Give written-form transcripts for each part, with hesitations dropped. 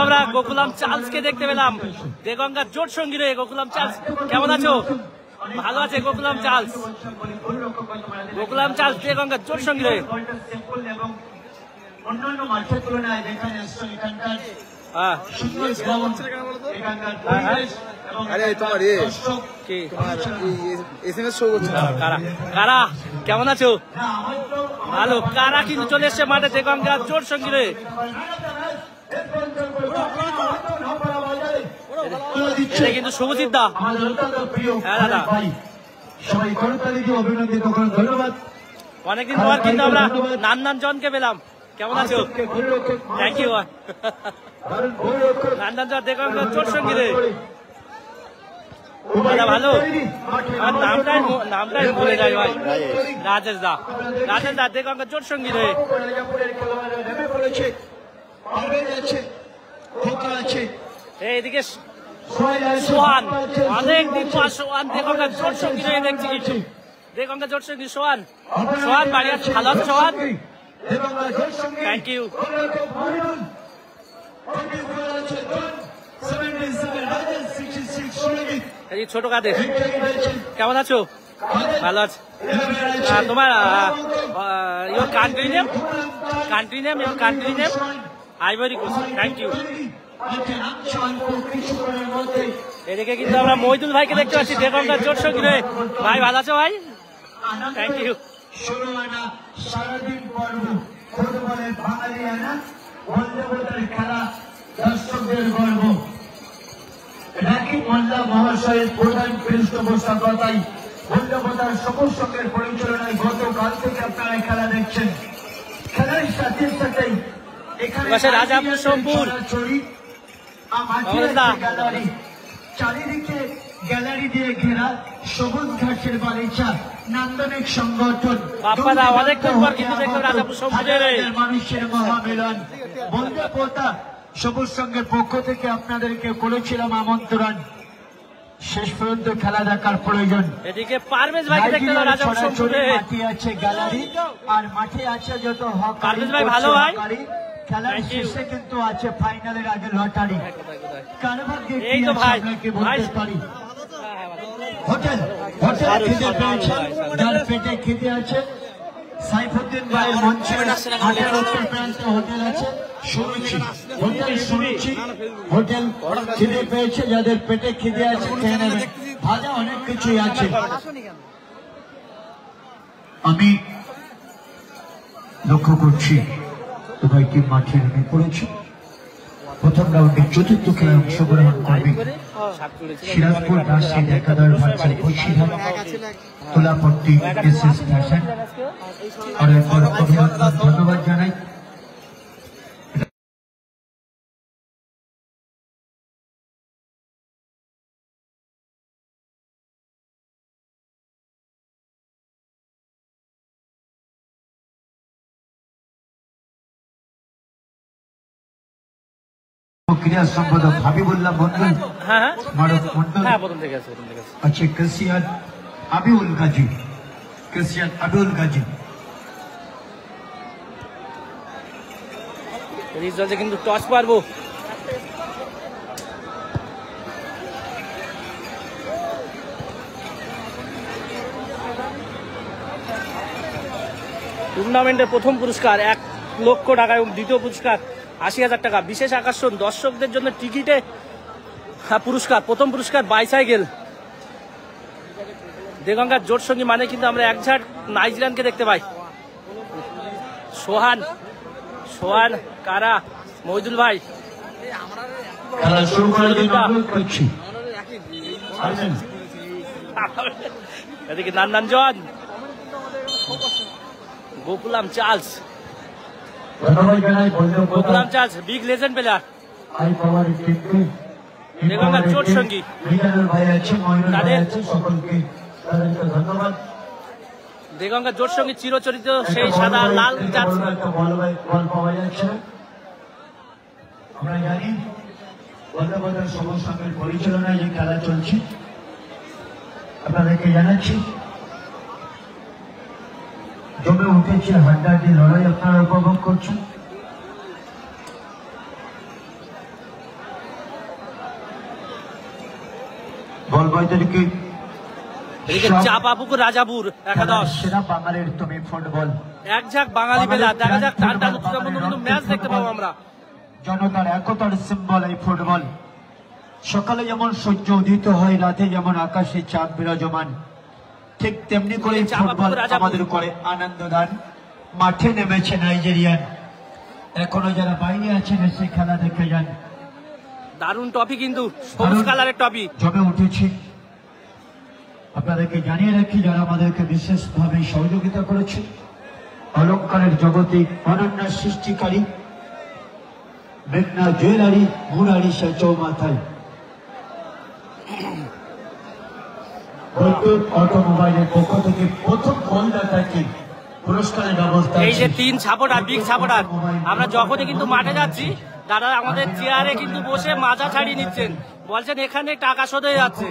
আমরা গোকুলাম চার্লসকে দেখতে পেলাম, দেগঙ্গার জোট সঙ্গী রে। গোকুলাম চার্লস কেমন আছো? ভালো আছে গোকুলাম চার্লস। গোকুলাম চার্লস দেগঙ্গার জোট সঙ্গী রে। অন্যান্য মাঠের তুলনায় দেখা যাচ্ছে এখানকার কারা কেমন আছো? ভালো। কারা কিন্তু চলে এসছে মাঠে, দেগঙ্গার জোট সঙ্গী রে। কিন্তু শুভজিৎ দা, হ্যাঁ দাদা, অনেকদিন পর কিন্তু আমরা নান্দান জনকে পেলাম। কেমন আছো? Thank you. নান্দান জন দেগঙ্গার জোট সঙ্গী রে। দাদা ভালো। আর নামটাই ভুলে যাই ভাই। রাজেশ দা, রাজেশ দা দেগঙ্গার জোট সঙ্গী রে। এইদিকে সোহান, অনেকদিন পর সোহান দেগঙ্গার জোট সঙ্গী রে দেখছি কিছু। দেগঙ্গার জোট সঙ্গী সোহান। সোহান বাড়ি আছে? ভালো আছে সোহান? Thank you. ছোট কাদের কেমন আছো? ভালো আছে। তোমার your country name? Country name? Your country name? Ivory Coast. Thank you. এদিকে কিন্তু আমরা মহিদুল ভাইকে দেখতে পাচ্ছি, দেগঙ্গার জোট সঙ্গী রে। ভাই ভালো আছো ভাই? Thank you. দর্শকদের গর্ব রাকিব মোল্লা মহাশয়ের প্রধান পৃষ্ঠপোষকতায় মূল্যবোধার সবুজ সঙ্গের পরিচালনায় গতকাল থেকে আপনারা খেলা দেখছেন। খেলার সাথে সাথেই এখানে রাজাপুর সোমপুর গ্যালারি, চারিদিকে গ্যালারি দিয়ে ঘেরা সবুজ ঘাসের বালিচা নান্দনিক সংগঠন, মানুষের মহামিলন। মূল্যবোধা সবুজ সঙ্গের পক্ষ থেকে আপনাদেরকে করেছিলাম আমন্ত্রণ। শেষ পর্যন্ত খেলা দেখার প্রয়োজন। এদিকে পারভেজ ভাইকে দেখতে পেলাম রাজাপুর সোমপুরে। মাঠে আছে গ্যালারি আর মাঠে আছে যত হক। পারভেজ ভাই ভালো ভাই। খেলার শেষে কিন্তু আছে ফাইনালের আগে লটারি। এই তো ভাই বলতে পারি হোটেল, হোটেল খিদে পেয়েছে, যার পেটে খিদে আছে। সাইফুদ্দিন ভাইয়ের মঞ্চে হাটের উত্তর প্রান্তে হোটেল আছে শুনেছি, হোটেল শুনেছি। হোটেল খিদে পেয়েছে, যাদের পেটে খিদে আছে খেয়ে নেবে, ভাজা অনেক কিছুই আছে। আমি লক্ষ্য করছি উভয় টিম মাঠে নেমে পড়েছে। প্রথম রাউন্ডে চতুর্থ খেলায় অংশগ্রহণ করবে সিরাজপুর রাজশাহী একাদশ ভার্সেস বসিরহাট তোলাপট্টি এসএস ফ্যাশন। আর এরপর অভিনন্দন ধন্যবাদ জানাই ক্রীড়া সম্পাদক হাবিবুল্লাহ মন্ডল, মারুফ মন্ডল, আছে ক্রিশ্চিয়ান আবিউল গাজী, ক্রিশ্চিয়ান আবিউল গাজী। কিন্তু টস পারবো। টুর্নামেন্টের প্রথম পুরস্কার 1 লক্ষ টাকা এবং দ্বিতীয় পুরস্কার 80,000 টাকা। বিশেষ আকর্ষণ দর্শকদের জন্য টিকিটে পুরস্কার। প্রথম পুরস্কার বাইসাইকেল। দেগঙ্গার জোট সঙ্গী মানে কিন্তু আমরা একঝাট নাইজেরিয়ানকে দেখতে পাই। সোহান, সোহান কারা? মহিদুল ভাই। এদিকে Nandan John, Gokulam Charles. Gokulam Charles big legend player, দেগঙ্গার জোট সঙ্গী। দেগঙ্গার জোট সঙ্গী চিরচরিত সেই সাদা লাল জার্সি। আমরা জানি বন্দ্যোপাধ্যায় সবুজ সঙ্গের পরিচালনায় যে খেলা চলছে, আপনাদেরকে জানাচ্ছি জমে উঠেছে হাড্ডাহাড্ডি লড়াই, আপনারা উপভোগ করছেন। বল বয়দেরকে এদিকে চাপাপুকুর রাজাপুর একাদশ। সেরা বাঙালির তুমি ফুটবল, এক ঝাঁক বাঙালি মেলা, দেখা যাক টানটান উত্তেজনাপূর্ণ ম্যাচ দেখতে পাবো আমরা। জনতার একতার সিম্বল এই ফুটবল। সকালে যেমন সূর্য উদিত হয়, রাতে যেমন আকাশে চাঁদ বিরাজমান, ঠিক তেমনি করে ফুটবল আমাদের করে আনন্দ দান। মাঠে নেমেছে নাইজেরিয়ান, এখনো যারা বাইরে আছেন এসে খেলা দেখে যান। দারুণ টপি, কিন্তু সবুজ কালারের টপি জমে উঠেছে। আপনাদেরকে জানিয়ে রাখি যারা আমাদেরকে বিশেষভাবে সহযোগিতা করেছে, অলঙ্কারের জগতে অনন্য সৃষ্টিকারী মেঘনা জুয়েলারি, মুরারি সে চৌমাথায়, বৈদ্যুৎ অটোমোবাইলের পক্ষ থেকে প্রথম গোলদাতাকে পুরস্কারের ব্যবস্থা। এই যে 3 সাপোর্টার, বিগ সাপোর্টার, আমরা যখনই কিন্তু মাঠে যাচ্ছি তারা আমাদের চেয়ারে কিন্তু বসে মাজা ছাড়িয়ে নিচ্ছেন, বলছেন এখানে টাকা শোধ হয়ে যাচ্ছে।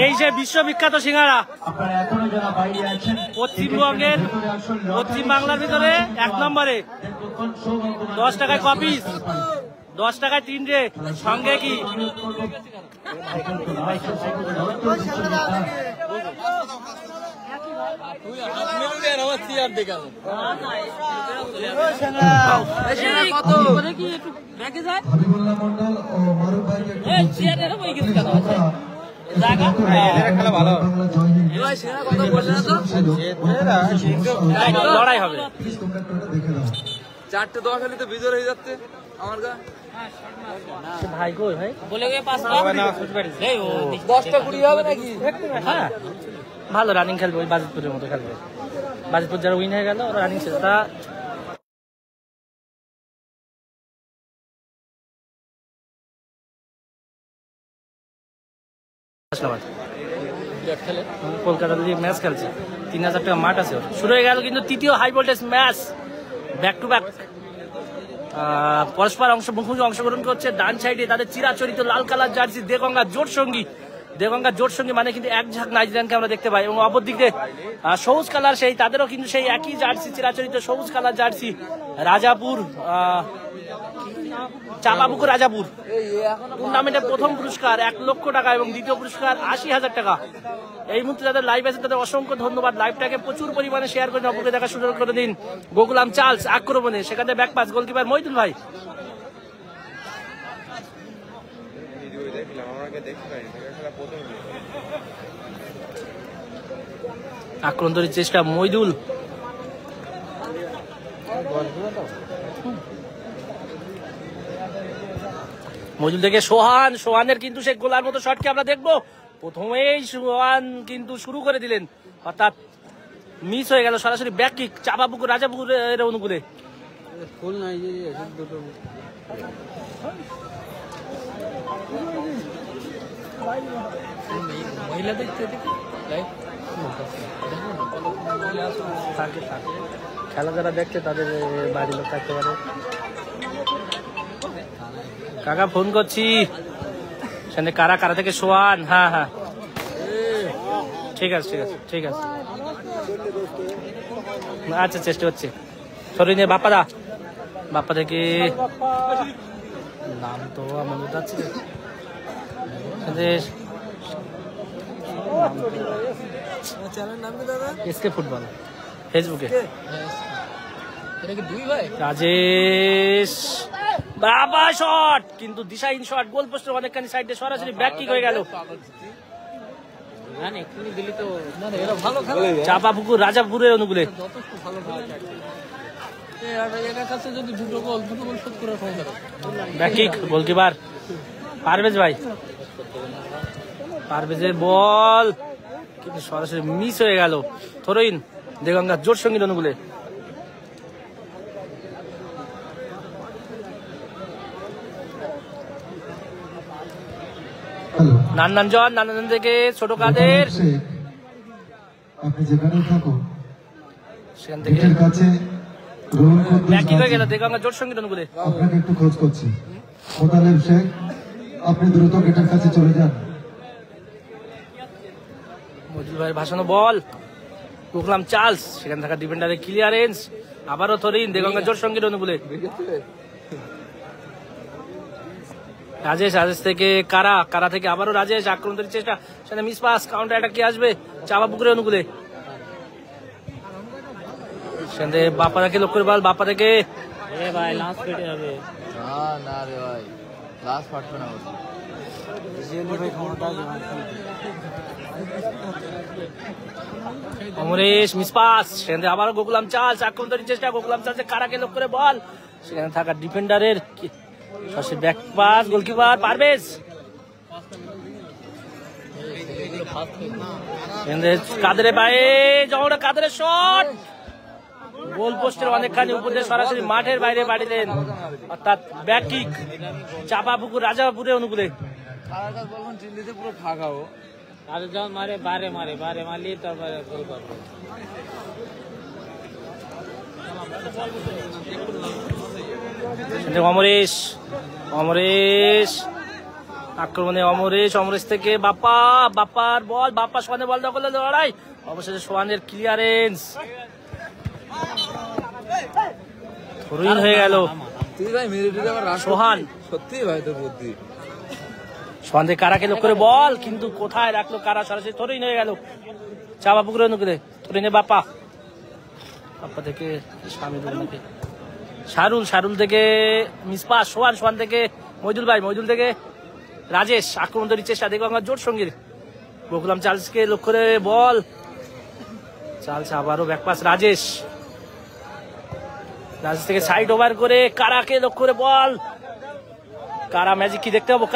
এই যে বিশ্ববিখ্যাত সিঙ্গারা, পশ্চিমবঙ্গের, পশ্চিম বাংলার ভিতরে 1 নম্বরে, 10 টাকায় কপিস, 10 টাকায় 3টে, সঙ্গে কি হাবিবুল্লাহ মন্ডল ও মারুফ ভাইকে লড়াই হবে। 4-10 হলে তো বিজয় হয়ে যাচ্ছে আমার গা। ভাই কই ভাই বলে গে 10টা-20 হবে নাকি? হ্যাঁ, ভালো রানিং খেলবে, ওই বাজিতপুরের মতো খেলবে। বাজিতপুর যারা উইন হয়ে গেল ওরা রানিং ছিল, তা কলকাতা লিগ ম্যাচ খেলছে, 3000 টাকা মাঠ আছে। শুরু হয়ে গেল কিন্তু তৃতীয় high voltage match, back to back পরস্পর মুখোমুখি অংশগ্রহণ করছে। ডান সাইডে তাদের চিরাচরিত লাল কালার জার্সি দেগঙ্গা জোট সঙ্গী, দেগঙ্গা জোট সঙ্গী মানে কিন্তু এক ঝাঁক নাইজেরিয়ানকে আমরা দেখতে পাই। এবং অপর দিক দিয়ে সবুজ কালার, সেই তাদেরও কিন্তু সেই একই জার্সি, চিরাচরিত সবুজ কালার জার্সি, রাজাপুর, চাপাপুকুর রাজাপুর। টুর্নামেন্টের প্রথম পুরস্কার 1 লক্ষ টাকা এবং দ্বিতীয় পুরস্কার 80,000 টাকা। এই মুহূর্তে যাদের লাইভ আছে তাদের অসংখ্য ধন্যবাদ। লাইভটাকে প্রচুর পরিমাণে শেয়ার করে অপরকে দেখার সুযোগ করে দিন। গোকুলাম চার্লস আক্রমণে, সেখানে ব্যাকপাস, গোলকিপার মহিদুল ভাই। আক্রমণ তৈরির চেষ্টা মহিদুল, মহিদুল থেকে সোহান, সোহানের কিন্তু সে গোলার মতো শটকে আমরা দেখবো। প্রথমেই সোহান কিন্তু শুরু করে দিলেন, অর্থাৎ মিস হয়ে গেল। সরাসরি ব্যাক কিক চাপাপুকুর রাজাপুরের অনুকূলে। ফুল নাইজেরিয়া দুটো মহিলা দেখতে খেলা যারা দেখছে তাদের বাড়ির লোক থাকতে পারে। কাকা ফোন করছি, সেখানে কারা কারা থেকে সোহান। হ্যাঁ হ্যাঁ, ঠিক আছে ঠিক আছে ঠিক আছে, আচ্ছা চেষ্টা হচ্ছে। সরি নে বাপ্পাদা, বাপ্পা থেকে নাম তো আমার যাচ্ছে এসকে ফুটবল ফেসবুকে। রাজেশ বাবা শট, কিন্তু দিশাহীন শট, গোল পোস্টের অনেকখানি সাইডে, সরাসরি ব্যাক কিক হয়ে গেল। চাপাপুকুর রাজাপুরের অনুকূলে। ব্যাক কিক, গোলকিপার পারভেজ ভাই, পারভেজের বল কিন্তু সরাসরি মিস হয়ে গেল। থরোইন দেগঙ্গা জোট সঙ্গীর অনুকূলে। নান্নানজন, নান্নানজন থেকে ছোট কাদের, আপনি যেখানে থাকুন সেখান থেকে কাছে ব্যাক কিক হয়ে গেল দেগঙ্গা জোট সঙ্গীর অনুকূলে। আপনাকে একটু খোঁজ করছি। মোতালেব শেখ, আপনি দ্রুত গেটের কাছে চলে যান। মজিদ ভাইয়ের ভাসানো বল, গোকুলাম চার্লস, সেখানে থাকা ডিফেন্ডারের ক্লিয়ারেন্স, আবারও থরিন দেগঙ্গা জোর সঙ্গীর অনুকূলে। রাজেশ থেকে কারা থেকে আবারও রাজেশ আক্রমণের চেষ্টা, সেখানে মিস পাস, কাউন্টার অ্যাটাক কি আসবে চাপা পুকুরের অনুকূলে। সেখানে বাপ্পা থেকে লক্ষ্য করে বল, বাপ্পা থেকে ভাই লাস্ট পেটে হবে না রে ভাই, লাস্ট ফাটবে না। অমরেশ মিস পাস, সেখানে আবারও গোকুলাম চার্লস আক্রমণের চেষ্টা, গোকুলাম চার্লসে কারাকে লক্ষ্য করে বল, সেখানে থাকা ডিফেন্ডারের সরাসরি ব্যাক পাস, গোলকিপার পারভেজ। কাদের পায়ে যখন কাদের শট, গোল পোস্টের অনেকখানি উপর দিয়ে সরাসরি মাঠের বাইরে বাড়িলেন, অর্থাৎ ব্যাক কিক চাপাপুকুর রাজাপুরের অনুকূলে। পুরো খাগাও মারে বারে মারলি তারপরে গোল করবে। অমরেশ আক্রমণে অমরেশ থেকে বাপ্পার বল, বাপ্পা সোহানের বল দখলে লড়াই, অবশেষে সোহানের ক্লিয়ারেন্স থরুইন হয়ে গেল। সোহান সত্যি ভাই তোর বুদ্ধি। সোহান থেকে কারাকে লক্ষ্য করে বল, কিন্তু কোথায় রাখলো কারা, সরাসরি থরুইন হয়ে গেল চাপা পুকুরের অনুকূলে। থরুইনে বাপ্পা থেকে শারুল থেকে মিসপা, সোহান থেকে মইদুল থেকে রাজেশ আক্রমণ তৈরির চেষ্টা, দেখবো আমার জোট সঙ্গীর গোকুলাম চার্লসকে লক্ষ্য করে বল, চার্লস আবারও ব্যাকপাস, রাজেশ থেকে সাইড ওভার করে কারাকে লক্ষ্য করে বল, কারা ম্যাজিক কি দেখতে পাবো,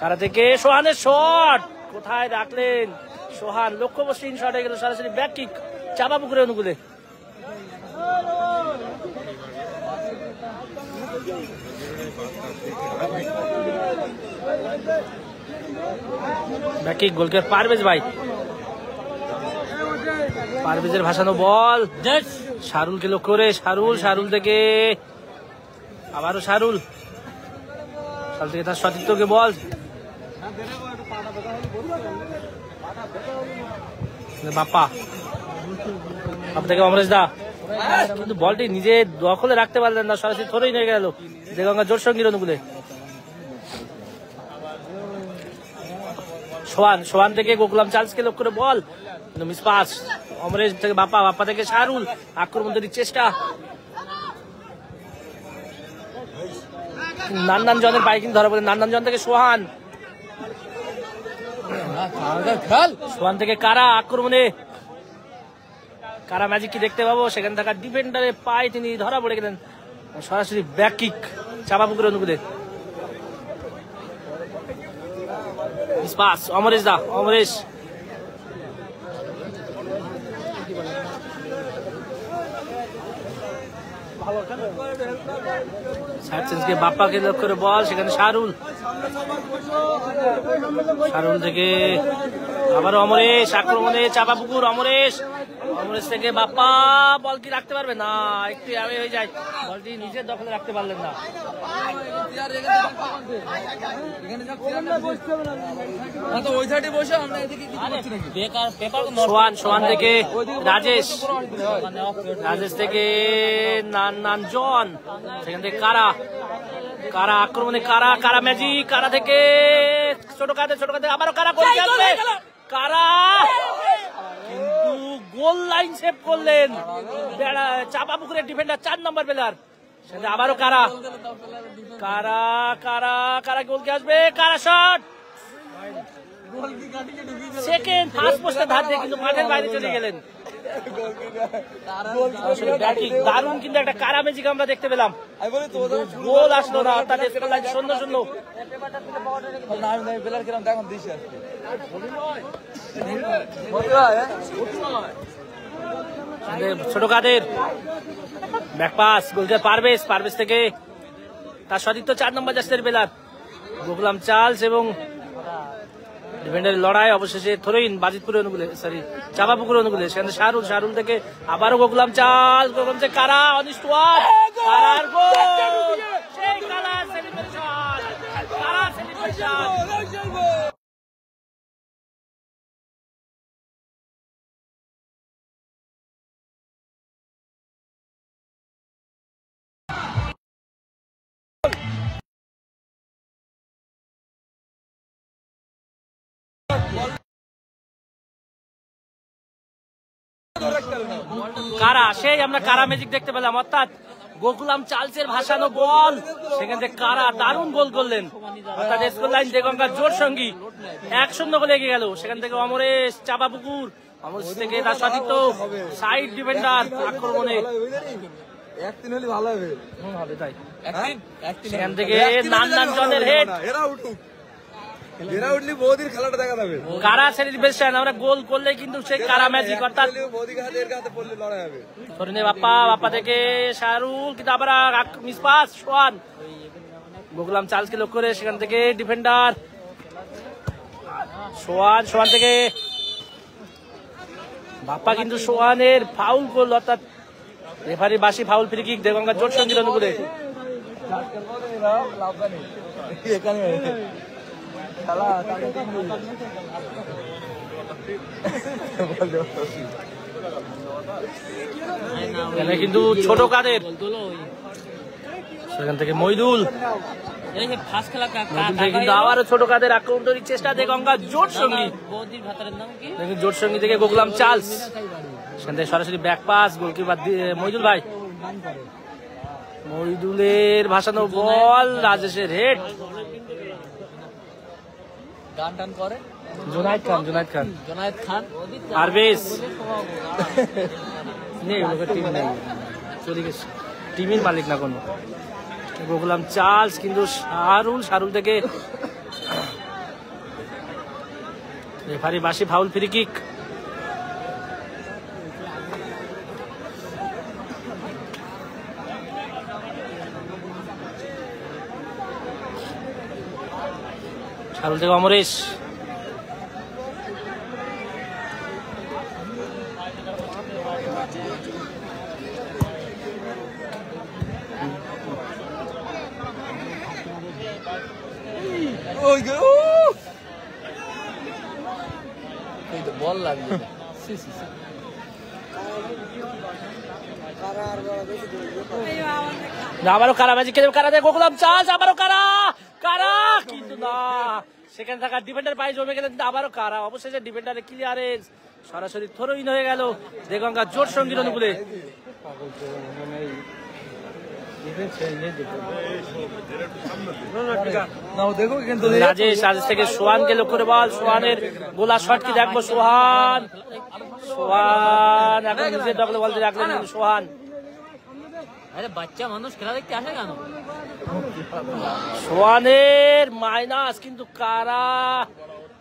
কারা থেকে সোহানের শট, কোথায় রাখলেন সোহান, লক্ষ্যবস্তুহীন শট হয়ে গেল, সরাসরি ব্যাক কিক চাপা পুকুরের অনুকূলে। ব্যাক কিক গোলকিপার পারভেজের ভাসানো বল, শারুলকে লক্ষ্য করে শারুল থেকে আবারও শারুল থেকে তার সতীর্থকে বল, বাপ্পা থেকে অমরেশ দা, কিন্তু বলটি নিজে দখলে রাখতে পারলেন না, সরাসরি থরুইন হয়ে গেল দেগঙ্গা জোর সঙ্গীর অনুকূলে। সোহান থেকে গোকুলাম চার্লসকে লক্ষ্য করে বল, মিস পাস, অমরেশ থেকে বাপ্পা থেকে শারুল আক্রমণ তৈরির চেষ্টা, নান্নান জনের পায়ে কিন্তু ধরা পড়ে, নান্নান জন থেকে সোহান থেকে কারা আক্রমণে, কারা ম্যাজিক কি দেখতে পাবো, সেখানে থাকা ডিফেন্ডারের পায়ে তিনি ধরা পড়ে গেলেন, সরাসরি ব্যাক কিক চাপা পুকুরের অনুকূলে। অমরেশ বাপ্পাকে লক্ষ্য করে বল, সেখানে শারুল থেকে আবার অমরেশ আক্রমণে চাপা পুকুর, অমরেশ থেকে বাপ্পা, বল কি রাখতে পারবে না, একটু আগে হয়ে যায়, বলটি নিজের দখলে রাখতে পারলেন না। সোহান থেকে রাজেশ থেকে নান জন, সেখান থেকে কারা আক্রমণে কারা ম্যাজিক, কারা থেকে ছোট কাঁধে আবারও কারা গোল খেলবে, কারা কিন্তু গোল লাইন সেভ করলেন চাপা পুকুরের ডিফেন্ডার 4 নম্বর প্লেয়ার, সেখানে আবারও কারা গোলকে আসবে, কারা শট, সেকেন্ড ফার্স্ট পোস্টে ধার দিয়ে কিন্তু মাঠের বাইরে চলে গেলেন। দারুণ কিন্তু একটা কারা ম্যাজিক আমরা দেখতে পেলাম, গোল আসলো না, অর্থাৎ স্কোর লাইন 0-0। ছোট কাদের ব্যাকপাস, গোলকিপার পারভেজ থেকে তার সতীর্থ 4 নম্বর জার্সির প্লেয়ার গোকুলাম চার্লস এবং ডিফেন্ডারের লড়াই, অবশেষে থরুইন বাজিতপুরের অনুকূলে, চাপা পুকুরের অনুকূলে, সেখানে শারুল থেকে আবারও গোকুলাম চার্লস, কারা অনিষ্ট গোল, সেই কারা সেলিব্রেশন। কারা সেই আমরা কারা ম্যাজিক দেখতে পেলাম, অর্থাৎ গোকুলাম চার্লসের ভাসানো বল, সেখান থেকে কারা দারুণ গোল করলেন, অর্থাৎ স্কোর লাইন দেগঙ্গার জোর সঙ্গী 1-0 গোলে এগিয়ে গেল। সেখান থেকে অমরেশ চাপাপুকুর, অমরেশ থেকে তার সতীর্থ সাইড ডিফেন্ডার আক্রমণে সেখান থেকে নান্নান জনের হেড, কারা সেলিব্রেশন, আমরা গোল করলে কিন্তু সেই কারা ম্যাজিক, অর্থাৎ বাপ্পা থেকে শাহরুল, কিন্তু আবার মিসপাস সোহান, গোকুলাম চার্লসকে লক্ষ্য করে সেখান থেকে ডিফেন্ডার সোহান থেকে বাপ্পা, কিন্তু সোহানের ফাউল করল, অর্থাৎ রেফারি বাসি ফাউল, ফ্রি কিক দেগঙ্গার জোট সঙ্গীর অনুকূলে। কিন্তু ছোট কাদের, সেখান থেকে মইদুল, কিন্তু আবারও ছোট কাদের আক্রমণ তৈরির চেষ্টা দেগঙ্গার জোট সঙ্গী, জোট সঙ্গী থেকে গোকুলাম চার্লস, সেখান থেকে সরাসরি ব্যাক পাস, গোলকিপার মইদুল ভাই, মইদুলের ভাসানো বল, রাজেশের হেড, জোনায়েদ খান পারভেজ নেই, টিম নেই, চলে গেছে, টিমের মালিক না কোনো। গোকুলাম চার্লস, কিন্তু শাহরুল থেকে রেফারি বাসি ফাউল, ফ্রি কিক। শাহরুল থেকে অমরেশ, বল লাগবে আবারও কারা ম্যাজিক খেলে, কারা দেয় গোকুলাম চার্লস, আবারও কারা, কিন্তু না, সেখানে থাকা ডিফেন্ডার পায়ে জমে গেলেন, কিন্তু আবারও কারা, অবশেষে ডিফেন্ডারের ক্লিয়ারেন্স, সরাসরি থ্রোইন হয়ে গেল দেগঙ্গার জোট সঙ্গীর অনুকূলে। রাজেশ থেকে সোহানকে লক্ষ্য করে বল, সোহানের গোলা শট কি দেখবো, সোহান এখন নিজের দখলে বল দিয়ে রাখলেন সোহান। বাচ্চা মানুষ খেলা দেখতে আসে কেন? সোহানের মাইনাস, কিন্তু কারা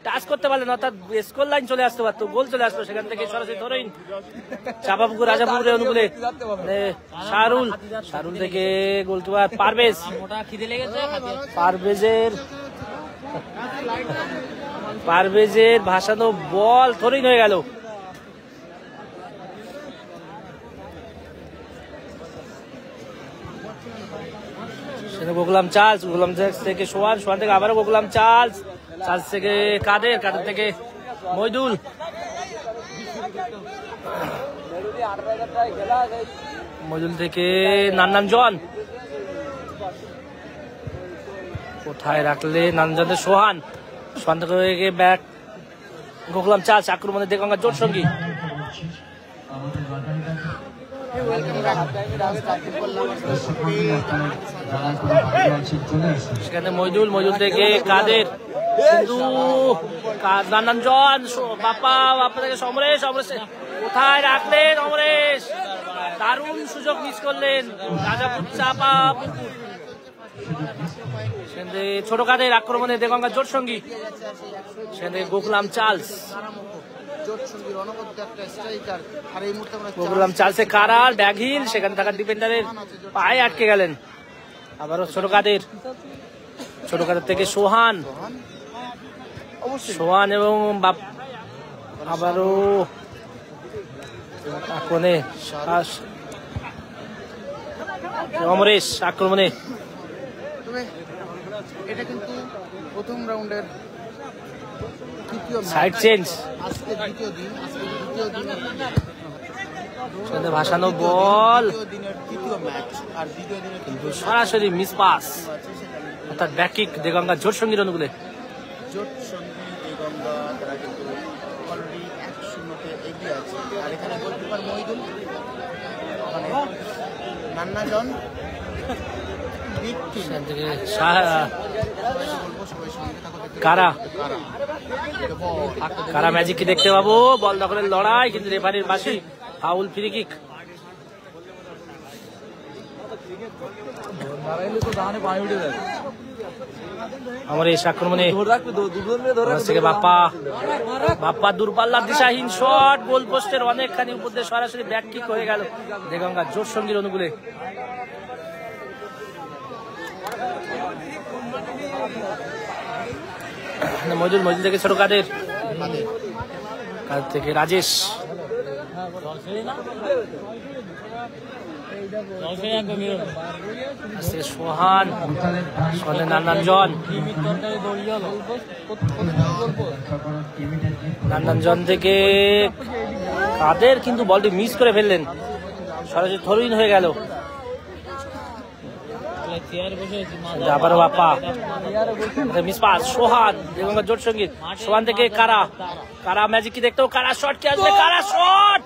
টাচ করতে পারলেন, অর্থাৎ স্কোর লাইন চলে আসতে পারতো, গোল চলে আসতো, সেখান থেকে সরাসরি ধরেন চাপাপুকুর রাজাপুরের অনুকূলে শাহরুল থেকে গোলকিপার পারভেজের ভাসানো বল ধরেই হয়ে গেল। গোকুলাম চার্লস থেকে সোহান থেকে আবারও গোকুলাম চার্লস থেকে কাদের থেকে মইদুল, থেকে নান্নান জন, কোথায় রাখলে নান্নানজনের সোহান থেকে ব্যাক গোকুলাম চার্লস, আক্রমণে দেগঙ্গার জোট সঙ্গী। সেখানে মইদুল থেকে কাদের, কিন্তু নান্নানজন, বাপ্পা থেকে সমরেশ, কোথায় রাখলেন অমরেশ, দারুণ সুযোগ মিস করলেন রাজাপুর চাপাপুকুর। ছোট কাদের আক্রমণে দেগঙ্গার জোট সঙ্গী, সেখান থেকে গোকুলাম চার্লস, গোকুলাম চার্লসে কারার ব্যাগহিল, সেখানে থাকা ডিফেন্ডারের পায়ে আটকে গেলেন। আবারও ছোট কাদের থেকে সোহান এবং আবারও আক্রমণে অমরেশ, আক্রমণে এটা কিন্তু প্রথম রাউন্ডের সাইড চেঞ্জ, ভাসানো বল, কিন্তু সরাসরি মিস পাস, অর্থাৎ ব্যাক কিক দেগঙ্গার জোট সঙ্গীর অনুকূলে। জোট সঙ্গী দেগঙ্গা তারা আছে। আর এখানে গোলকিপার মহিদুল, ওখানে নান্না জন, বিগ টিম। সেখান থেকে বলবো সবাই সঙ্গে থাকো, দেখতে কারা বল। কারা ম্যাজিক কি দেখতে পাবো? বল দখলের লড়াই, কিন্তু রেফারির বাঁশি, ফাউল, ফ্রি কিক। আমার এই আক্রমণে থেকে বাপ্পা দূরপাল্লার দিশাহীন শট, গোল পোস্টের অনেকখানি উপর দিয়ে সরাসরি ব্যাক কিক হয়ে গেল দেগঙ্গা জোর সঙ্গীর অনুকূলে। মজুল থেকে ছোট কাদের থেকে রাজেশ, সোহান, নান্নানজন থেকে কাদের, কিন্তু বলটি মিস করে ফেললেন, সরাসরি থ্রোইন হয়ে গেল। আবারও বাপ্পা, মিস পাস, সোহান দেগঙ্গা জোট সঙ্গীত। সোহান থেকে কারা ম্যাজিক কি দেখতেও, কারা শট কি আসবে, কারা শট,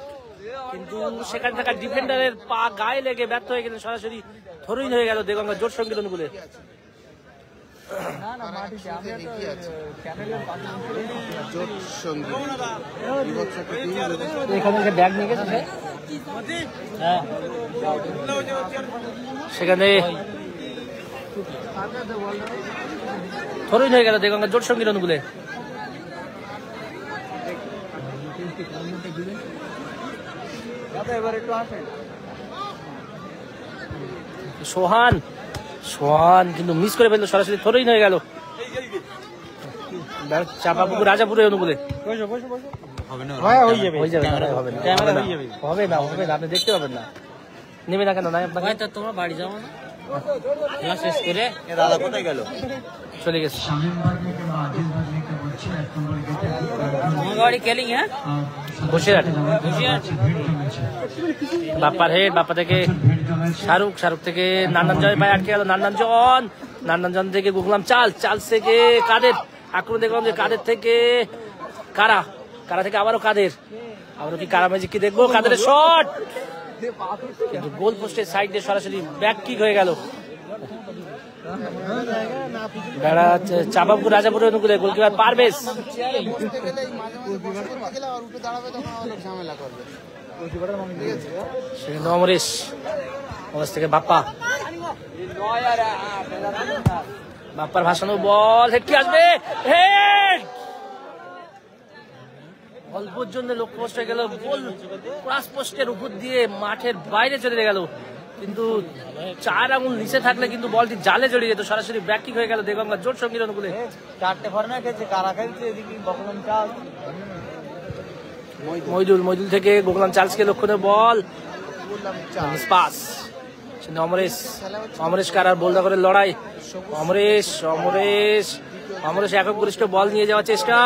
কিন্তু সেখানে থাকা ডিফেন্ডারের পা গায়ে লেগে ব্যর্থ হয়ে গেলেন, সরাসরি থ্রোইন হয়ে গেল দেগঙ্গা জোট সঙ্গীত অনুকূলে। সেখানে থ্রোইন হয়ে গেল দেগঙ্গা জোট সঙ্গীত অনুকূলে। সোহান কিন্তু মিস করে ফেললো, সরাসরি থ্রোইন হয়ে গেল চাপাপুকুর রাজাপুরের অনুকূলে। হবে না, আপনি দেখতে পাবেন না, নেবে না কেন? তোমরা বাড়ি যাও না শেষ করে, দাদা কোথায় গেল? চলে গেছে। গাড়ি কেলিং, হ্যাঁ বসিরহাট। বাপ্পার হেড, বাপ্পা থেকে শাহরুখ থেকে নান্নানজনের পায়ে আটকে গেল, নান্নানজন থেকে গুগলাম চাল থেকে কাদের, আক্রমণ দেখলাম যে কাদের থেকে কারা থেকে আবারও কি কারা ম্যাজিক কি দেখবো, কাদের শট, কিন্তু গোল পোস্টের সাইড দিয়ে সরাসরি ব্যাক কিক হয়ে গেল। চাপাপুর রাজাপুরের অনুকূলে গোলকিপার পারভেজ, অমরেশ থেকে বাপ্পার ভাসানো বল, হেড কি আসবে, হেড অল্পর জন্য লক্ষ্য পোস্ট হয়ে গেল, গোল ক্রস পোস্টের উপর দিয়ে মাঠের বাইরে চলে গেল, কিন্তু 4 আঙুল নিচে থাকলে কিন্তু বলটি জালে জড়িয়ে যেত, সরাসরি ব্যাক কিক হয়ে গেল দেগঙ্গা জোট সঙ্গীর অনুকূলে। 4টে কর্নার খেয়েছে, কারা খেলছে এদিকে বকলম চাল, মইদুল থেকে গোকুলাম চার্লসকে লক্ষ্যণীয় বল, পাস অমরেশ কারার বল দখলের লড়াই, অমরেশ একক গরিষ্ঠ বল নিয়ে যাওয়ার চেষ্টা,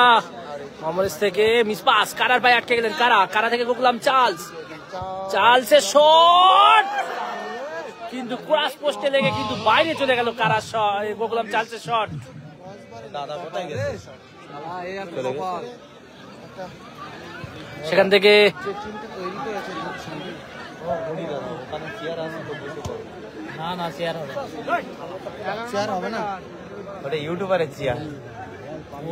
অমরেশ থেকে মিস পাস, কারার পায়ে আটকে গেলেন কারা থেকে গোকুলাম চার্লসের শট, কিন্তু ক্রস পোস্টে লেগে কিন্তু বাইরে চলে গেল গোকুলাম চার্লসের শট। সেখান থেকে না চেয়ার হবে না, ওটা ইউটিউবারের চেয়ার,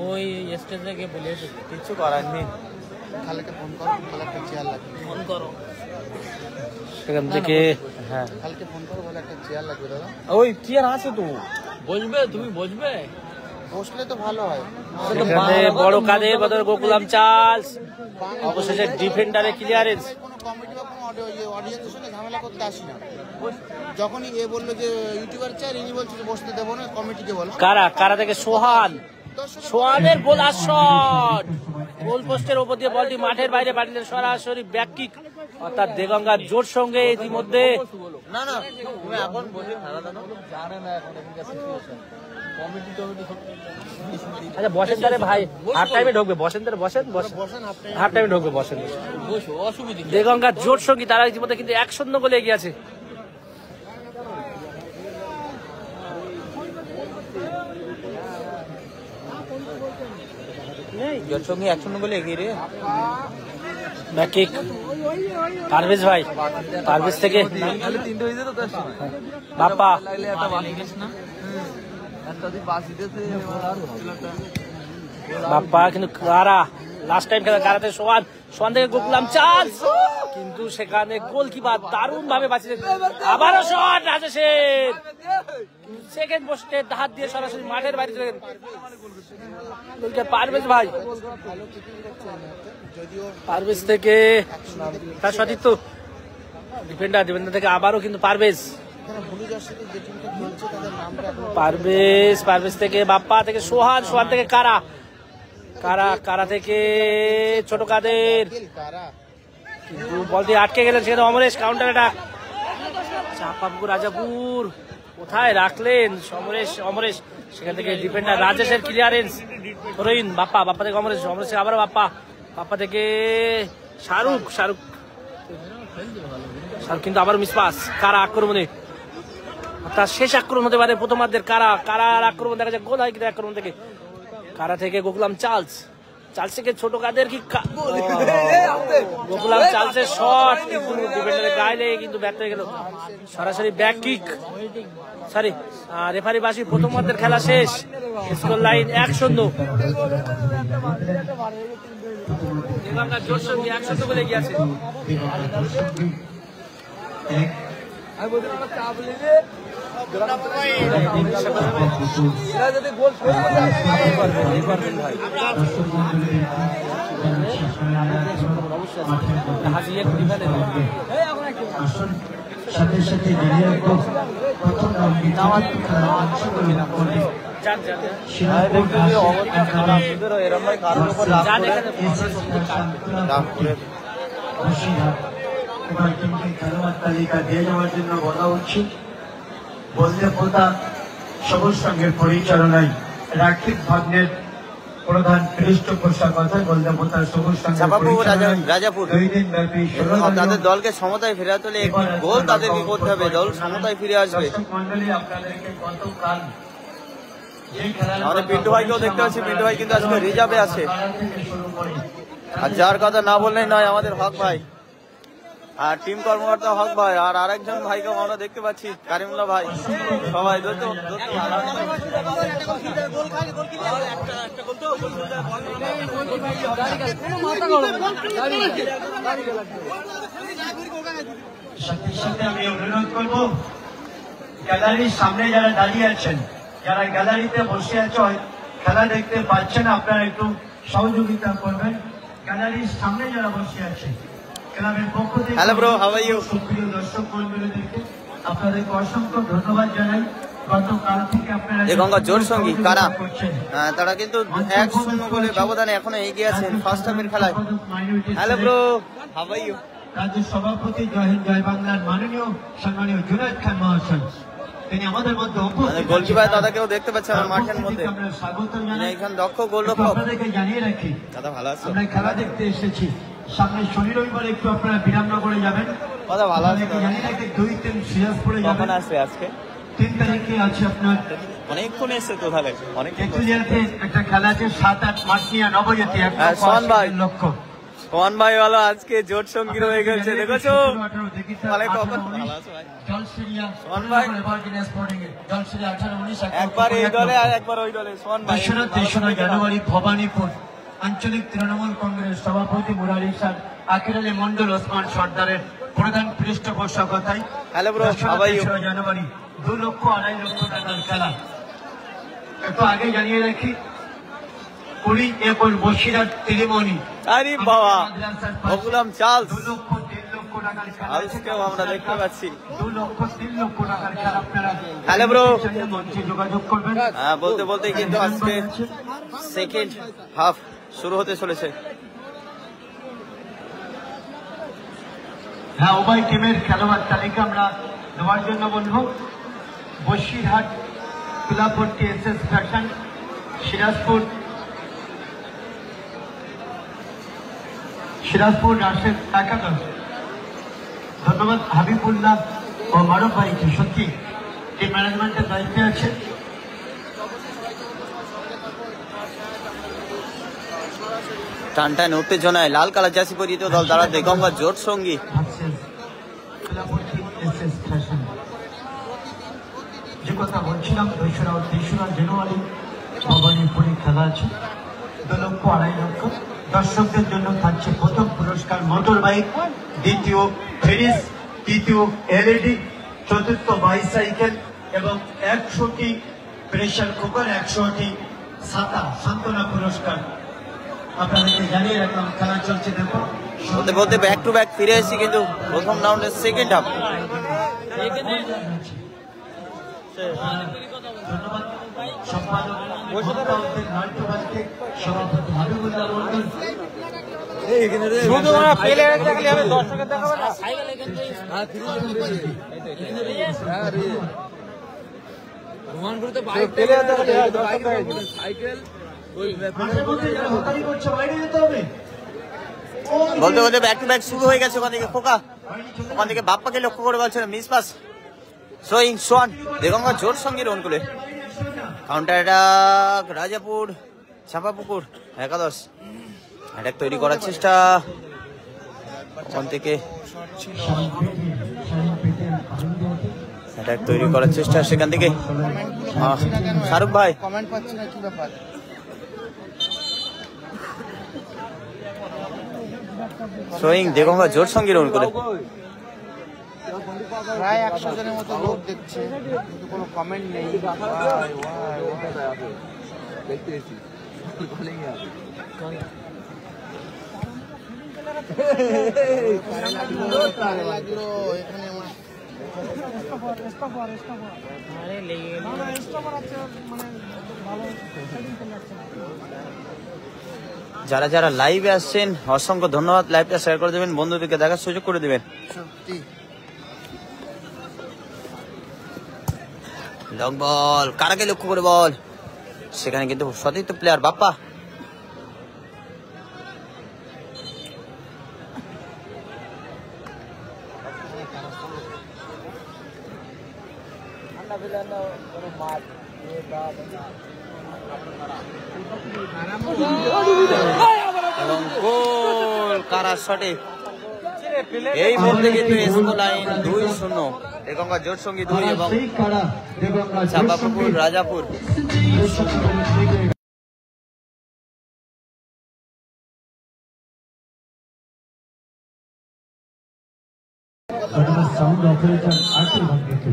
ওই স্টেজ থেকে বলে কিছু করার নেই, খালেকে ফোন করো, বলে একটা চেয়ার লাগবে, ফোন করো। সেখান থেকে খালকে ফোন করো, বলে একটা চেয়ার লাগবে দাদা। ওই চেয়ার আছে তো, তুমি বসবে, বসলে তো ভালো হয়। সেখানে বড় কাদের বদল গোকুলাম চার্লস, অবশেষে ডিফেন্ডারে ক্লিয়ারেন্স। কোনো কমিটি বা কোনো অডিয়েন্সের সঙ্গে ঝামেলা করতে আসি না, যখনই এ বললো যে ইউটিউবার চেয়ার, ইনি বলছে যে বসতে দেবো না, কমিটিকে বলো। কারা থেকে সোহানের বোলার শট, গোল পোস্টের উপর দিয়ে বলটি মাঠের বাইরে পাঠিয়ে সরাসরি ব্যাক কিক, অর্থাৎ দেগঙ্গার জোর সঙ্গে ইতিমধ্যে না তুমি এখন বসে খেলা দাও, জানে না এখন আচ্ছা বসেন তাহলে ভাই, হাফ টাইমে ঢুকবে, বসেন হাফ টাইমে ঢুকবে, বসেন। দেগঙ্গার জোর সঙ্গী তারা ইতিমধ্যে কিন্তু 1-0 গোলে এগিয়ে আছে। জোর সঙ্গী 1-0 গোলে এগিয়ে রে, ব্যাকিক পারভেজ ভাই, পারভেজ থেকে বাপ্পা, বাপ্পা কিন্তু কারা লাস্ট টাইম খেলা কারাতে সোহান, সোহান থেকে গোকুলাম চান্স, কিন্তু সেখানে গোলকিপার দারুণ ভাবে বাঁচিয়ে, আবারও শট রাজেশের সেকেন্ড পোস্টে হাত দিয়ে সরাসরি মাঠের বাইরে চলে গেলেন পারভেজ ভাই। পারভেজ থেকে তার সতীর্থ ডিফেন্ডার থেকে আবারও কিন্তু পারভেজ, পারভেজ, পারভেজ থেকে বাপ্পা, থেকে সোহান, সোহান থেকে কারা, কারা, কারা থেকে ছোট কাদের, কিন্তু বল দিয়ে আটকে গেলেন সেখানে অমরেশ, কাউন্টার অ্যাটাক, চাপাপুর রাজাপুর কোথায় রাখলেন সমরেশ, অমরেশ সেখান থেকে ডিফেন্ডার রাজেশের ক্লিয়ারেন্স, রহিন, বাপ্পা, বাপ্পা থেকে অমরেশ, অমরেশ থেকে আবারও বাপ্পা, বাপ্পা থেকে শাহরুখ, শাহরুখ, শাহরুখ কিন্তু আবার মিসপাস, কারা আক্রমণে তার শেষ আক্রমণ হতে পারে প্রথমার্ধের, কারা, কারার আক্রমণ দেখা যায় গোল হয় কিন্তু আক্রমণ থেকে, কারা থেকে গোকুলাম চার্লস, চার্লস থেকে ছোট কাদের কি গোকুলাম চার্লসের শট কিন্তু ডিফেন্ডারের গায়ে লেগে কিন্তু ব্যর্থ হয়ে গেল, সরাসরি ব্যাক কিক, সরি রেফারি বাসি প্রথমার্ধের খেলা শেষ, স্কোর লাইন 1-0, জোরসঙ্গী 1-0 বলে গিয়েছে। সাথে সাথে খেলোয়াড় তালিকা দিয়ে যাওয়ার জন্য বলা উচিত। বললে পোতা সবুজ সঙ্গের পরিচালনায় রাকিব ভাগ্নের প্রধান পৃষ্ঠপোষকতায় বললে পোতা সবুজ সঙ্গের রাজাপুর 2 দিন ব্যাপী তাদের দলকে সমতায় ফেরা তোলে, একটি গোল তাদেরকে করতে হবে, দল সমতায় ফিরে আসবে। মন্ডলী আপনাদেরকে গতকাল আমাদের পিন্টু ভাইকেও দেখতে পাচ্ছি, পিন্টু ভাই কিন্তু আজকে রিজার্ভে আছে, আর যার কথা না বললেই নয় আমাদের হক ভাই, আর টিম কর্মকর্তা হক ভাই, আর আরেকজন ভাইকেও আমরা দেখতে পাচ্ছি কারিমুল্লাহ ভাই, সবাই সাথে সাথে আমি অনুরোধ করবো গ্যালারির সামনে যারা দাঁড়িয়ে আছেন, যারা গ্যালারিতে বসে আছে খেলা দেখতে পাচ্ছেন, আপনারা একটু সহযোগিতা করবেন। গ্যালারির সামনে যারা বসে আছে ক্লাবের পক্ষ থেকে সুপ্রিয় দর্শক মন্ডলীদেরকে আপনাদেরকে অসংখ্য ধন্যবাদ জানাই। গতকাল থেকে আপনারা জোর সঙ্গী কারা তারা কিন্তু 1-0 গোলে ব্যবধানে এখনো এগিয়ে আছেন ফার্স্ট হাফের খেলায়। Hello bro, how are you? রাজ্য সভাপতি জয় হিন্দ জয় বাংলার মাননীয় সম্মানীয় জুনায়েদ খান মহাশয় তিনি আমাদের মধ্যে উপস্থিত। গোলকিপার দাদাকেও দেখতে পাচ্ছি আমরা মাঠের মধ্যে, আমরা স্বাগত জানাই। এখানে দক্ষ গোলরক্ষক, আপনাদেরকে জানিয়ে রাখি দাদা ভালো আছেন, আমরা খেলা দেখতে এসেছি। সামনে শনি রবিবার একটু আপনারা বিরামনগরে যাবেন, দাদা ভালো আছেন, জানিয়ে রাখি 2-3 সিরাজপুরে যাবেন। কখন আসবে আজকে? 3 তারিখে আছে আপনার, অনেকক্ষণ এসছে তো, তাহলে অনেক একটা খেলা আছে 7-8 মার্চ নিয়ে নবজ্যোতি সোহান ভাই, লক্ষ্য সোহান ভাই ভালো, আজকে জোট সঙ্গী হয়ে গেছে দেখেছো, তাহলে কখন সোহান ভাই একবার এই দলে আর একবার ওই দলে। সোহান ভাই 3রা জানুয়ারি ভবানীপুর আঞ্চলিক তৃণমূল কংগ্রেস সভাপতি মুরারি স্যার আকির আলী মন্ডল ওসমান সর্দারের প্রধান পৃষ্ঠপোষকতায়। হ্যালো ব্রো, সবাই 3রা জানুয়ারি 2 লক্ষ 2.5 লক্ষ টাকার খেলা। একটু আগে জানিয়ে রাখি 20 একর বসিরহাট ত্রিমণি, আরে বাবা গোকুলাম চার্লস 2 লক্ষ 3 লক্ষ টাকার খেলা আজকেও আমরা দেখতে পাচ্ছি। 2 লক্ষ 3 লক্ষ টাকার খেলা আপনারা হ্যালো ব্রো মঞ্চে যোগাযোগ করবেন। হ্যাঁ, বলতে বলতে কিন্তু আজকে সেকেন্ড হাফ শুরু হতে চলেছে। হ্যাঁ, উভয় টিমের খেলোয়াড় তালিকা আমরা দেওয়ার জন্য বলবো। বসিরহাট কুলাপট্টি এসএস ফ্যাশন, সিরাজপুর রাশেদ একাদশ। ধন্যবাদ হাবিবুল্লাহ ও মারুফ ভাইকে, সত্যি টিম ম্যানেজমেন্টের দায়িত্বে আছে। টান টান উত্তেজনায় লাল কালার জার্সি পরিহিত দল তারা দেগঙ্গা জোট সঙ্গী। যে কথা বলছিলাম 2রা জানুয়ারি ভবানীপুরে খেলা আছে, 2 লক্ষ 2.5 লক্ষ দর্শকদের জন্য থাকছে প্রথম পুরস্কার মোটর বাইক, দ্বিতীয় ফ্রিজ, তৃতীয় এলইডি, চতুর্থ বাইসাইকেল এবং 100টি প্রেসার কুকার, 100টি ছাতা সান্ত্বনা পুরস্কার। আপনাদেরকে জানিয়ে রাখলাম খেলা চলছে। দেখো বলতে বলতে ব্যাক টু ব্যাক ফিরে এসেছি, কিন্তু প্রথম রাউন্ডের সেকেন্ড হাফ। বলতে বলতে ব্যাক টু ব্যাক শুরু হয়ে গেছে। ওখান থেকে খোকা, ওখান থেকে বাপ্পাকে লক্ষ্য করে বলছে মিস পাস। সোয়িং সোয়ান দেগঙ্গা জোট সঙ্গে রন করে কাউন্টার অ্যাটাক রাজাপুর চাঁপাপুকুর একাদশ। অ্যাটাক তৈরি করার চেষ্টা ওখান থেকে, অ্যাটাক তৈরি করার চেষ্টা সেখান থেকে শাহরুখ ভাই। কমেন্ট পাচ্ছি না, কি ব্যাপার? সোয়িং দেগঙ্গা জোট সঙ্গে রন করে প্রায় 100 জনের মতো লোক দেখছে, কিন্তু কোনো কমেন্ট নেই। এখানে যারা যারা লাইভে আসছেন অসংখ্য ধন্যবাদ। লাইভটা শেয়ার করে দেবেন, বন্ধুদেরকে দেখার সুযোগ করে দেবেন। সত্যি লং বল, কারাকে লক্ষ্য করে বল, সেখানে কিন্তু সতীর্থ প্লেয়ার বাপ্পা। এবং গোল কারা শটে। এই মুহূর্তে কিন্তু স্কোর লাইন 2-0 দেগঙ্গা জোট সঙ্গী 2 এবং Champapukur Rajapur. Sound operator RT ভাগ্যকে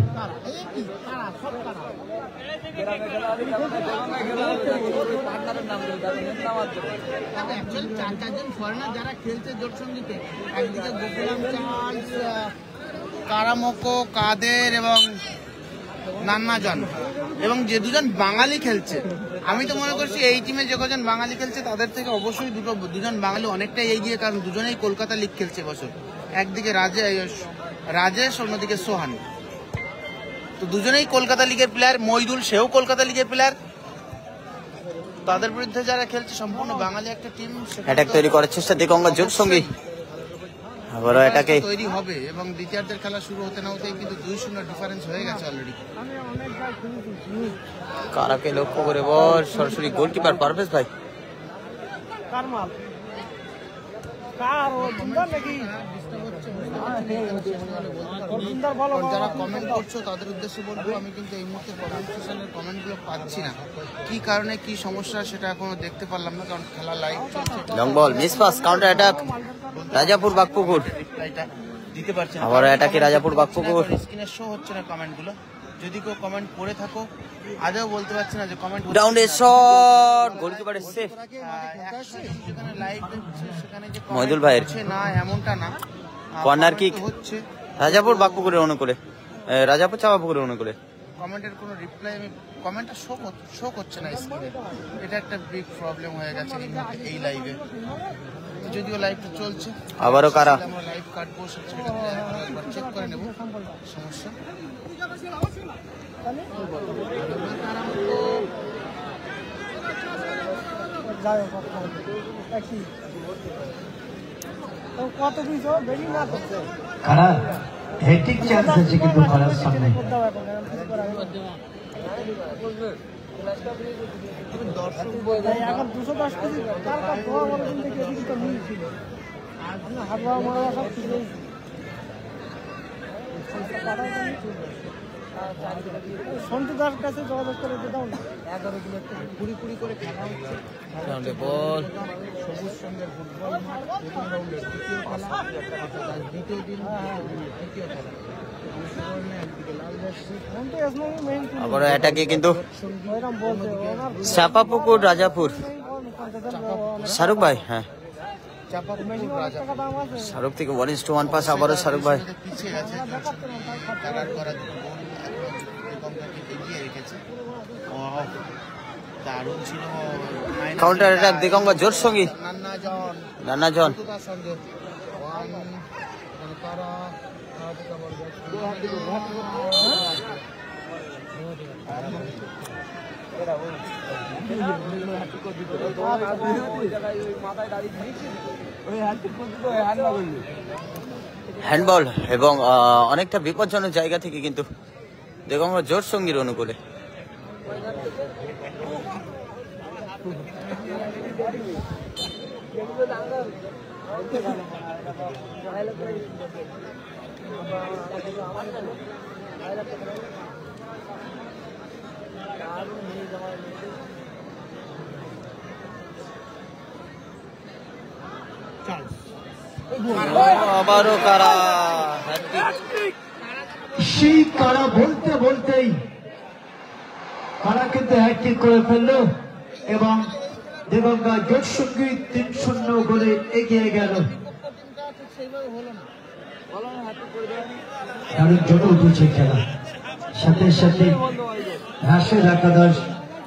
চারজন ফরেনার যারা খেলছে জোট সঙ্গীতে, একদিকে গোকুলাম চার্লস, কারামোকো, কাদের এবং নান্নাজন, এবং যে 2জন বাঙালি খেলছে, আমি তো মনে করছি এই টিমে যে কজন বাঙালি খেলছে তাদের থেকে অবশ্যই 2জন বাঙালি অনেকটাই এগিয়ে, কারণ 2জনেই কলকাতা লিগ খেলছে বছর। একদিকে রাজেশ, অন্যদিকে সোহান, তো 2জনেই কলকাতা লিগের প্লেয়ার। মইদুল, সেও কলকাতা লিগের প্লেয়ার। তাদের বিরুদ্ধে যারা খেলছে সম্পূর্ণ বাঙালি একটা টিম। অ্যাটাক তৈরি করার চেষ্টা দেগঙ্গা জোট সঙ্গী, আবারও অ্যাটাকে তৈরি হবে এবং দ্বিতীয়ার্ধের খেলা শুরু হতে না হতেই কিন্তু 2-0 ডিফারেন্স হয়ে গেছে অলরেডি। কারাকে লক্ষ্য করে বল, সরাসরি গোলকিপার পারভেজ ভাই। যারা কমেন্ট করছো তাদের উদ্দেশ্যে বলবো, আমি কিন্তু এই মুহূর্তে কমেন্ট সেকশনের কমেন্টগুলো পাচ্ছি না। কি কারণে কি সমস্যা সেটা এখনো দেখতে পারলাম না, কারণ খেলা লাইভ চলছে। Long ball miss pass, counter attack Rajapur Bagpukur. রিপ্লাইটা দিতে পারছে না, আবার অ্যাটাকে রাজাপুর বাগপুকুর। স্ক্রিনে শো হচ্ছে না কমেন্টগুলো। যদি কেউ কমেন্ট করে থাকো, আজও বলতে পারছি না যে কমেন্ট। ডাউনের শট, গোলকিপারের সেভ। যেখানে লাইভ দেখছে সেখানে যে মইদুল ভাইয়ের না, এমনটা না। কর্নার কিক হচ্ছে রাজাপুর বাগপুকুরের অনুকূলে, রাজাপুর চাঁপাপুকুরের অনুকূলে। কমেন্টের কোনো রিপ্লাই, আমি কমেন্টটা শো করছে না স্ক্রিনে। এটা একটা বিগ প্রবলেম হয়ে গেছে এই লাইভে। যদিও লাইভটা চলছে, আবারও কারা আমরা লাইভ কাটবো, সেটা একবার চেক করে নেব সমস্যা। কত পিস বেশি না করছে কারা হেটিক চান্স আছে কিন্তু করার সামনে। এখন 210 কেজি তার কাছে ধোয়া বড় দিন থেকে এদিকে তো মিল ছিল আর হাড়া মারা সব কিছু সন্তুদার কাছে যোগাযোগ করে দাও না 11 কিলো একটা কুড়ি কুড়ি করে খেলা হচ্ছে বল সবুজ সঙ্গে ফুটবল মাঠ প্রথম রাউন্ডের দ্বিতীয় খেলা দ্বিতীয় দিন তৃতীয় খেলা আবার এটাকে কিন্তু চাপাপুকুর রাজাপুর শাহরুখ ভাই, হ্যাঁ শাহরুখ থেকে 1:1 পাস আবারও শাহরুখ ভাই। পিছিয়ে গেছে কারার করা এগিয়ে রেখেছে। দারুণ ছিল কাউন্টার অ্যাটাক দিগঙ্গা জোর সঙ্গী নান্না জন। সঙ্গে হ্যান্ডবল এবং অনেকটা বিপজ্জনক জায়গা থেকে কিন্তু দিগঙ্গা জোর সঙ্গীর অনুকূলে। আবারও কারা সেই কারা বলতে বলতেই কারা কিন্তু হ্যাট্রিক করে ফেললো এবং দিগঙ্গা জোট সঙ্গী 3-0 গোলে এগিয়ে গেল। দারুণ জোট উঠেছে খেলা, সাথে সাথে রাশেদ একাদশ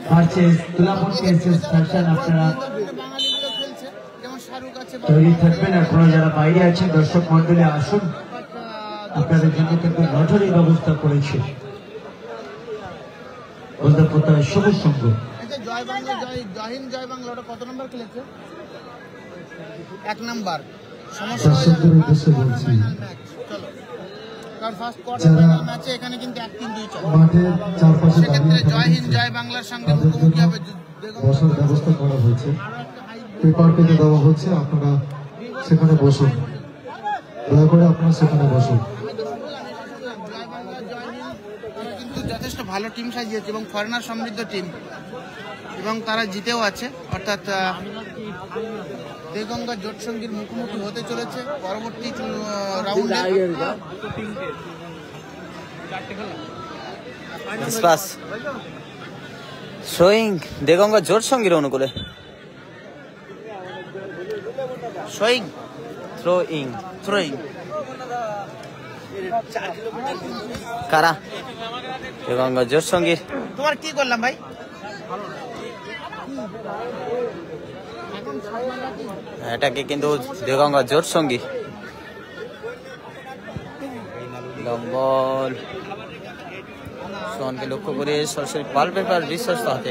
ভার্সেস তুলাপট্টি এসএস ফ্যাশন। আপনারা তৈরি থাকবেন, আপনারা যারা বাইরে আছেন দর্শক মন্ডলে আসুন, আপনাদের জন্য কিন্তু লটারির ব্যবস্থা করেছে সবুজ সংঘ। জয় বাংলা জয় হিন্দ জয় বাংলা ওটা কত নম্বর খেলেছে? 1 নাম্বার। দর্শকদের উদ্দেশ্যে বলছি ম্যাচে এখানে কিন্তু 1-3-2 চলে। মাঠের চারপাশে সেক্ষেত্রে জয় হিন্দ জয় বাংলার সঙ্গে মুখোমুখি হবে। বসার ব্যবস্থা করা হয়েছে, পেপার পেতে দেওয়া হচ্ছে, আপনারা সেখানে বসুন, দয়া করে আপনারা সেখানে বসুন। জয় বাংলা জয় হিন্দ তারা কিন্তু যথেষ্ট ভালো টিম সাজিয়েছে এবং ফরেনার সমৃদ্ধ টিম এবং তারা জিতেও আছে। অর্থাৎ দিগঙ্গা জোট সঙ্গীর মুখোমুখি হতে চলেছে পরবর্তী রাউন্ডে। থ্রোয়িং দিগঙ্গা জোট সঙ্গীর অনুকূলে। থ্রোয়িং কারা দিগঙ্গা জোট সঙ্গীর। তোমার কি করলাম ভাই? এটাকে কিন্তু দিগঙ্গা জোট সঙ্গী বল সোহানকে লক্ষ্য করে সরাসরি পাল পেপার বিশ্বস্ত হাতে।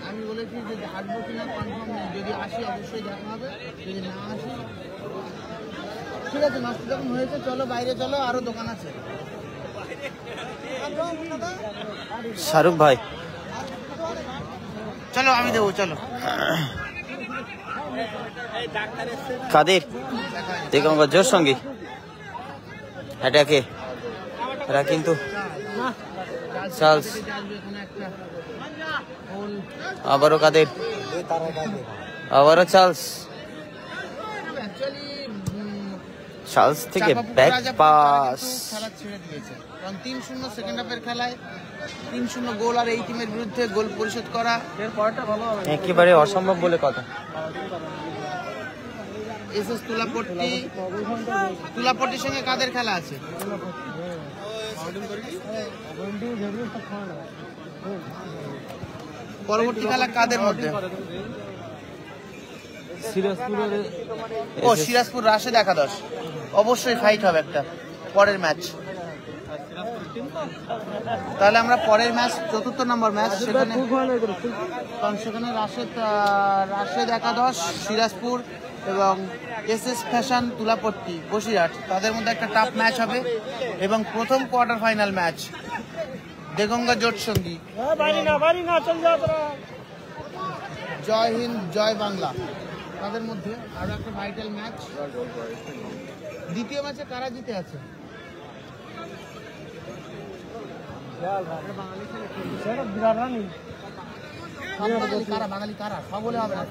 আমি বলেছি যে আসবো কিনা কনফার্ম নেই, যদি আসি অবশ্যই দেখা হবে, যদি না আসি ঠিক আছে। নষ্ট যখন হয়েছে চলো বাইরে চলো, আরো দোকান আছে। শাহরুখ ভাই চলো আমি দেবো, চলো। কাদের দিগঙ্গা জোট সঙ্গী এটাকে এরা কিন্তু চার্লস আবারও কাদের আবারও চার্লস থেকে ব্যাক পাস। খেলা ছেড়ে দিয়েছে কারণ 3-0 সেকেন্ড হাফের খেলায় 3-0 গোল আর এই টিমের বিরুদ্ধে গোল পরিশোধ করা একেবারে অসম্ভব বলে কথা। এসএস তুলাপট্টির সঙ্গে কাদের খেলা আছে? পরবর্তী খেলা কাদের মধ্যে? ও সিরাজপুর রাশেদ একাদশ। অবশ্যই ফাইট হবে একটা পরের ম্যাচ। তাহলে আমরা পরের ম্যাচ 4র্থ নম্বর ম্যাচ সেখানে রাশেদ একাদশ সিরাজপুর এবং এসএস ফ্যাশন তুলাপট্টি বসিরহাট, তাদের মধ্যে একটা টাফ ম্যাচ হবে এবং প্রথম কোয়ার্টার ফাইনাল ম্যাচ দেগঙ্গা জোট সঙ্গী জয় হিন্দ জয় বাংলা, তাদের মধ্যে আরো একটা ভাইটাল ম্যাচ। দ্বিতীয় ম্যাচে কারা জিতে আছে? কারা বাঙালি কারা সব বলে হবে না।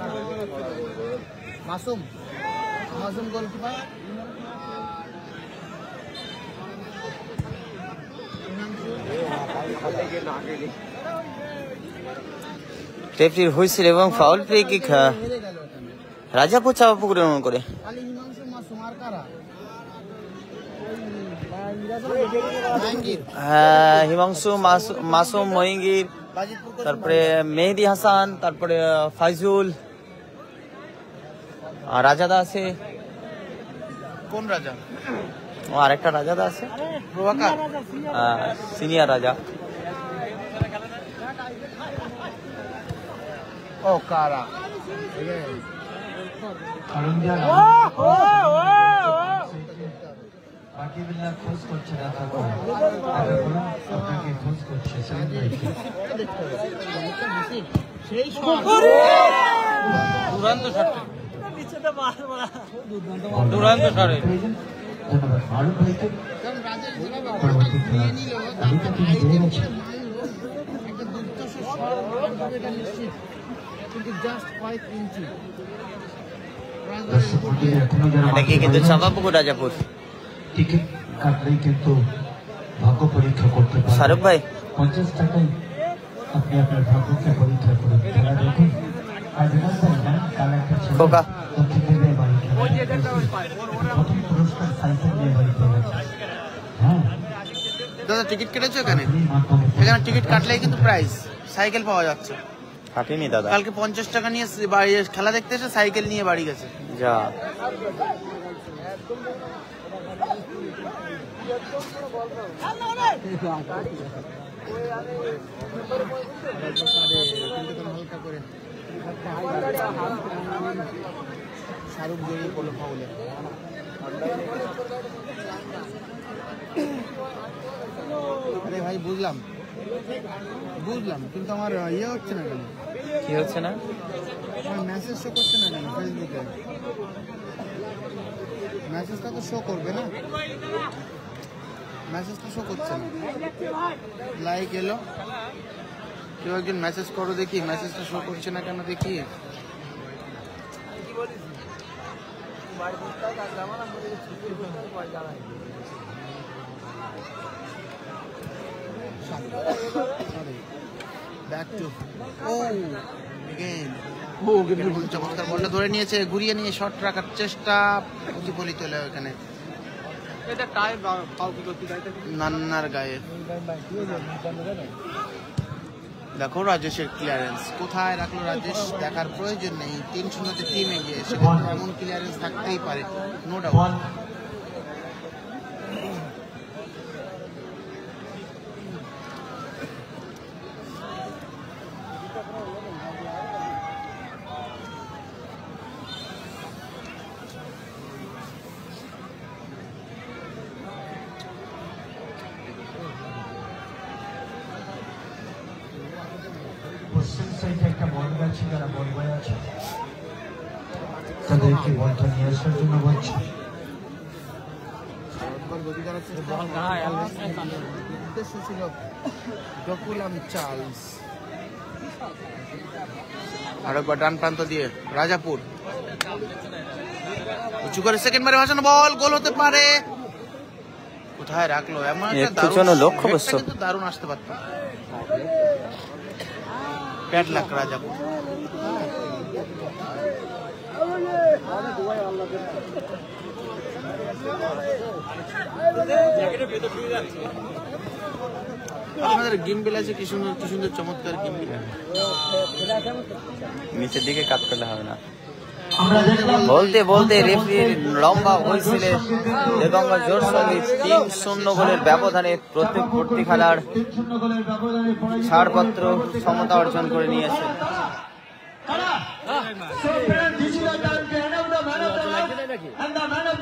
মাসুম গোলকিপার, রেফারির হুইসেল এবং ফাউল ফ্রি কিক রাজাপুর চাপাপুকুরের মন করে। হ্যাঁ, হিমাংশু মাসুম মহিঙ্গির, তারপরে মেহেদি হাসান, তারপরে ফাইজুল, আর রাজাদা আছে। কোন রাজা? ও আরেকটা রাজাদা আছে, প্রভাকার, সিনিয়র রাজা। ও কারা খোঁজ করছে আপনাকে খোঁজ করছে দুরান্ত সারে। ধন্যবাদ ফারুক ভাইকে। এটা কি কিন্তু চাপাপুকুর রাজাপুর? টিকিট কাটলেই কিন্তু ভাগ্য পরীক্ষা করতে পারেন। শাহরুখ ভাই 50 টাকায় আপনি আপনার ভাগ্যকে পরীক্ষা করুন, খেলা দেখুন। আর কাল একটা ছেলে খোকা দক্ষিণের বাড়ি প্রথম পুরস্কার সাইকেল নিয়ে বাড়ি চলে গেছে। হ্যাঁ দাদা টিকিট কেটেছো এখানে? এখানে টিকিট কাটলেই কিন্তু প্রাইস সাইকেল পাওয়া যাচ্ছে। কাটিনি দাদা, কালকে 50 টাকা নিয়ে বাড়ি খেলা দেখতে এসে সাইকেল নিয়ে বাড়ি গেছে। যা শাহরুখ জড়িয়ে পড়লো ফাউলে। আরে ভাই বুঝলাম কিন্তু আমার ইয়ে হচ্ছে না কেন? কি হচ্ছে না? আমার মেসেজ শো করছে না কেন ফেসবুকে? মেসেজটা তো শো করবে না, মেসেজটা শো করছে না। লাইক এলো, কেউ একজন মেসেজ করো দেখি, মেসেজটা শো করছে না কেন দেখি। Back to again. চমৎকার বলটা ধরে নিয়েছে, ঘুরিয়ে নিয়ে শট রাখার চেষ্টা, প্রতিফলিত হলো এখানে নান্নার গায়ে। দেখো রাজেশের ক্লিয়ারেন্স কোথায় রাখলো রাজেশ, দেখার প্রয়োজন নেই। 3-0 টিম এগিয়ে, সেখানে এমন ক্লিয়ারেন্স থাকতেই পারে, নো ডাউট। পশ্চিম সাইডে একটা বল আছে, যারা বল বয় আছে তাদেরকে বলটা নিয়ে আসার জন্য বলছি। উদ্দেশ্য ছিল ডকুলাম চার্লস। আরেকবার ডান প্রান্ত দিয়ে রাজাপুর উঁচু করে সেকেন্ড বারে ভাসানো বল, গোল হতে পারে। কোথায় রাখলো, এমন একটা লক্ষ্যবস্তু, কিন্তু দারুণ আসতে পারত। Bad luck Rajapur. আমাদের গিম্বিল আছে, কি সুন্দর চমৎকার গিম্বিল। নিচের দিকে কাট করলে হবে না। বলতে বলতে রেফারির লম্বা হুইসেলে দেগঙ্গা জোট সঙ্গে 3-0 গোলের ব্যবধানে প্রত্যেক খেলার ছাড়পত্র সমতা অর্জন করে নিয়েছে। man of the match, and the man